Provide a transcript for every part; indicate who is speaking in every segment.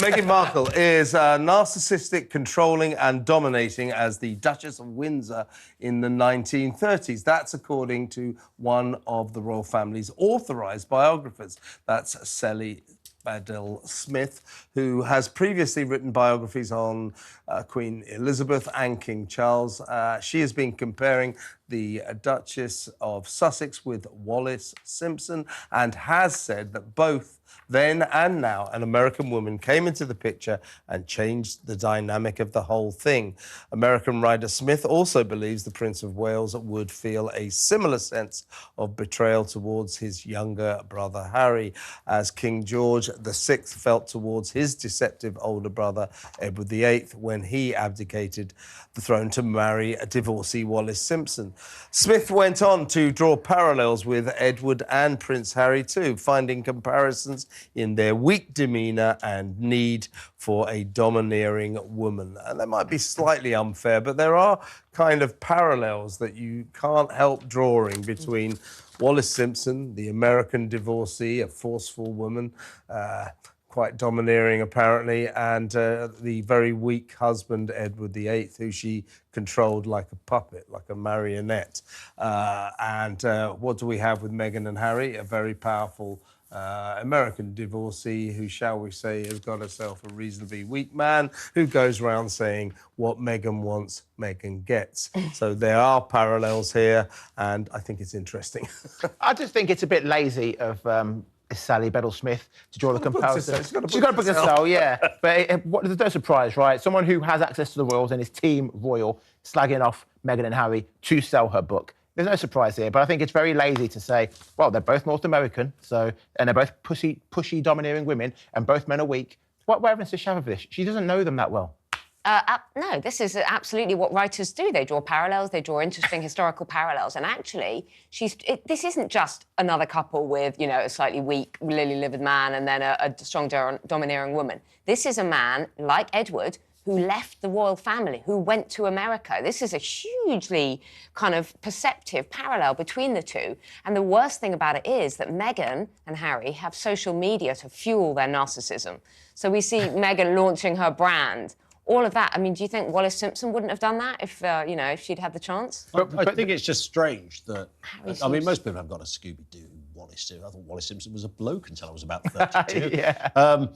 Speaker 1: Meghan Markle is narcissistic, controlling and dominating as the Duchess of Windsor in the 1930s. That's according to one of the royal family's authorised biographers. That's Sally Bedell Smith, who has previously written biographies on Queen Elizabeth and King Charles. She has been comparing the Duchess of Sussex with Wallis Simpson and has said that both then and now an American woman came into the picture and changed the dynamic of the whole thing. American writer Smith also believes the Prince of Wales would feel a similar sense of betrayal towards his younger brother Harry, as King George VI felt towards his deceptive older brother Edward VIII when he abdicated the throne to marry a divorcee Wallis Simpson. Smith went on to draw parallels with Edward and Prince Harry too, finding comparisons in their weak demeanour and need for a domineering woman. And that might be slightly unfair, but there are kind of parallels that you can't help drawing between Wallis Simpson, the American divorcee, a forceful woman, quite domineering apparently, and the very weak husband, Edward VIII, who she controlled like a puppet, like a marionette. And what do we have with Meghan and Harry? A very powerful American divorcee who, shall we say, has got herself a reasonably weak man who goes around saying what Meghan wants, Meghan gets. So there are parallels here, and I think it's interesting.
Speaker 2: I just think it's a bit lazy of Sally Bedell Smith to draw the comparison.
Speaker 1: She's got
Speaker 2: a book to sell, yeah. But there's no surprise, right? Someone who has access to the royals and is team royal slagging off Meghan and Harry to sell her book. There's no surprise here, but I think it's very lazy to say, well, they're both North American, and they're both pushy, domineering women, and both men are weak. What evidence does she have of this? She doesn't know them that well.
Speaker 3: No, this is absolutely what writers do. They draw parallels, they draw interesting historical parallels. And actually, this isn't just another couple with, you know, a slightly weak, lily-livered man and then a strong, domineering woman. This is a man, like Edward, who left the royal family, who went to America. This is a hugely kind of perceptive parallel between the two. And the worst thing about it is that Meghan and Harry have social media to fuel their narcissism. So we see Meghan launching her brand. All of that. I mean, do you think Wallis Simpson wouldn't have done that if, you know, if she'd had the chance?
Speaker 4: I think it's just strange that... I mean, most people have got a Scooby-Doo Wallis too. I thought Wallis Simpson was a bloke until I was about 32.
Speaker 2: Yeah.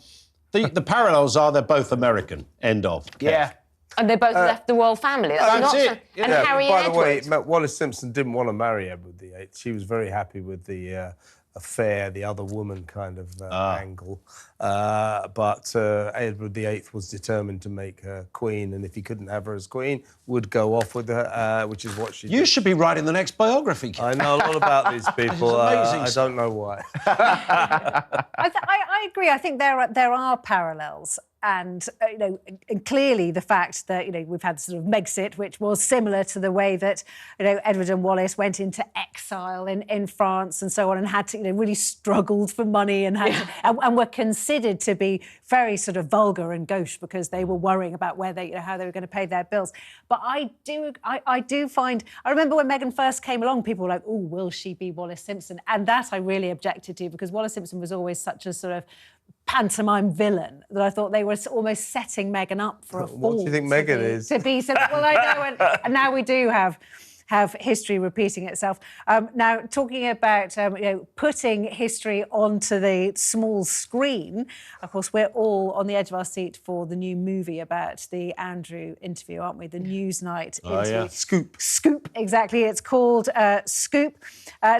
Speaker 4: The parallels are they're both American. End of.
Speaker 2: Yeah.
Speaker 3: And they both left the royal family.
Speaker 4: That's it.
Speaker 3: And
Speaker 1: Yeah,
Speaker 3: Harry
Speaker 1: by
Speaker 3: and
Speaker 1: the way,
Speaker 3: Edward.
Speaker 1: Wallis Simpson didn't want to marry Edward VIII. She was very happy with the affair, the other woman kind of angle. But Edward VIII was determined to make her queen, and if he couldn't have her as queen, would go off with her, which is what she did.
Speaker 4: You should be writing the next biography, Ken.
Speaker 1: I know a lot about these people.
Speaker 4: amazing.
Speaker 1: I don't know why.
Speaker 5: I agree. I think there are parallels. And, you know, and clearly the fact that, you know, we've had sort of Megxit, which was similar to the way that, you know, Edward and Wallis went into exile in France and so on, and had to, you know, really struggled for money and had and were considered to be very sort of vulgar and gauche because they were worrying about where they, you know, how they were going to pay their bills. But I do find, I remember when Meghan first came along, people were like, oh, will she be Wallis Simpson? And that I really objected to, because Wallis Simpson was always such a sort of pantomime villain that I thought they were almost setting Meghan up for a fall.
Speaker 1: What do you think Meghan is?
Speaker 5: To be so, well, I know, and now we do have history repeating itself. Now, talking about you know, putting history onto the small screen, of course, we're all on the edge of our seat for the new movie about the Andrew interview, aren't we? The Newsnight interview.
Speaker 1: Yeah. Scoop.
Speaker 5: Scoop, exactly. It's called Scoop.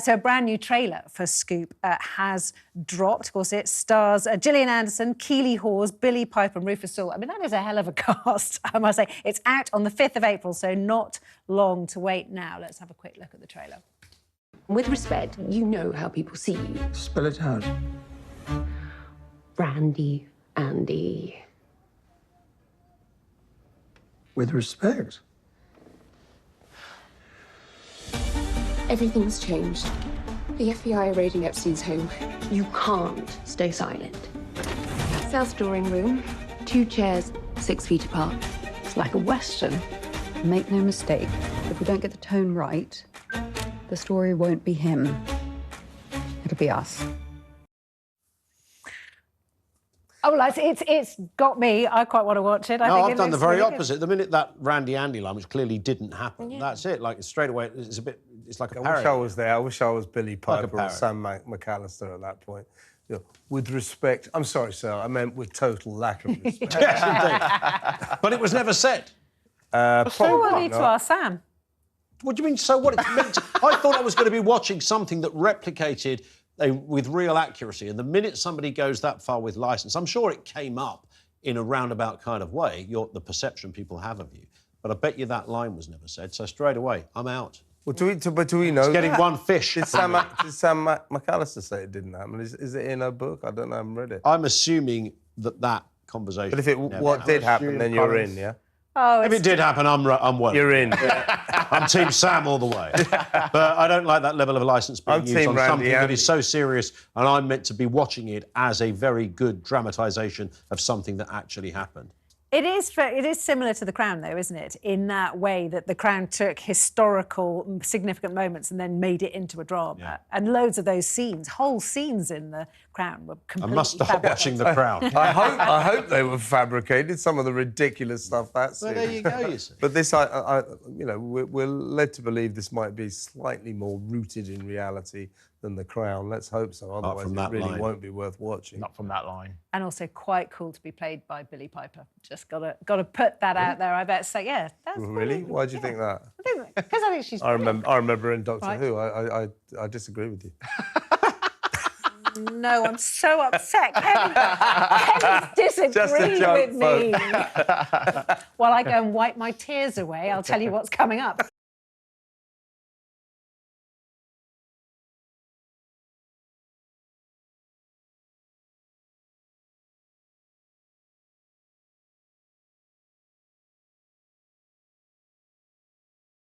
Speaker 5: So a brand new trailer for Scoop has dropped. Of course, it stars Gillian Anderson, Keeley Hawes, Billy Piper and Rufus Sewell. I mean, that is a hell of a cast, I must say. It's out on the 5th of April, so not long to wait now. Let's have a quick look at the trailer.
Speaker 6: With respect, you know how people see you.
Speaker 7: Spell it out.
Speaker 6: Brandy, Andy.
Speaker 7: With respect.
Speaker 6: Everything's changed. The FBI are raiding Epstein's home. You can't stay silent. Self-storing room, 2 chairs, 6 feet apart.
Speaker 8: It's like a Western. Make no mistake, if we don't get the tone right, the story won't be him. It'll be us.
Speaker 5: Oh, well, it's got me. I quite want to watch it. I
Speaker 4: No,
Speaker 5: think
Speaker 4: I've
Speaker 5: it
Speaker 4: done the
Speaker 5: looks
Speaker 4: very
Speaker 5: really good.
Speaker 4: opposite. The minute that Randy Andy line, which clearly didn't happen, that's it. Like, straight away, it's like a
Speaker 1: I
Speaker 4: parody.
Speaker 1: wish I was there. I wish I was Billy Piper or
Speaker 4: parody.
Speaker 1: Sam McAllister at that point. You know, with respect, I'm sorry, sir, I meant with total lack of respect.
Speaker 4: Yes, indeed. But it was never said.
Speaker 5: So we'll
Speaker 1: Probably
Speaker 5: need to
Speaker 1: not.
Speaker 5: ask Sam.
Speaker 4: What do you mean, so what? It's meant to... I thought I was going to be watching something that replicated with real accuracy. And the minute somebody goes that far with licence, I'm sure it came up in a roundabout kind of way, the perception people have of you. But I bet you that line was never said. So straight away, I'm out.
Speaker 1: Well, do we know?
Speaker 4: It's getting one fish.
Speaker 1: Did Sam McAllister say it didn't happen? Is it in her book? I don't know. I haven't read it.
Speaker 4: I'm assuming that conversation.
Speaker 1: But if what did happen, then you're in, yeah?
Speaker 5: Oh,
Speaker 4: If it did happen, I'm well.
Speaker 1: You're in.
Speaker 4: I'm Team Sam all the way. But I don't like that level of licence being
Speaker 1: I'm
Speaker 4: used
Speaker 1: Team
Speaker 4: on
Speaker 1: Randy
Speaker 4: something that
Speaker 1: Andy.
Speaker 4: is so serious, and I'm meant to be watching it as a very good dramatisation of something that actually happened.
Speaker 5: It is similar to The Crown, though, isn't it? In that way that The Crown took historical, significant moments and then made it into a drama.
Speaker 4: Yeah.
Speaker 5: And loads of those scenes, whole scenes in The Crown were
Speaker 4: I
Speaker 5: completely
Speaker 4: must stop
Speaker 5: fabricated.
Speaker 4: watching The Crown.
Speaker 1: I hope they were fabricated. Some of the ridiculous stuff that's.
Speaker 4: Well, there you go, you see.
Speaker 1: But this, we're led to believe this might be slightly more rooted in reality than The Crown. Let's hope so. Otherwise,
Speaker 4: from
Speaker 1: it
Speaker 4: that
Speaker 1: really
Speaker 4: line.
Speaker 1: won't be worth watching.
Speaker 2: Not from that line.
Speaker 5: And also quite cool to be played by Billy Piper. Just gotta put that out there. I bet. So yeah, that's
Speaker 1: Really? Why do you think that?
Speaker 5: Because I think she's.
Speaker 1: I remember in Doctor
Speaker 5: Right.
Speaker 1: Who. I disagree with you.
Speaker 5: No, I'm so upset. Kevin's disagreed
Speaker 1: joke,
Speaker 5: with me. While I go and wipe my tears away, I'll tell you what's coming up.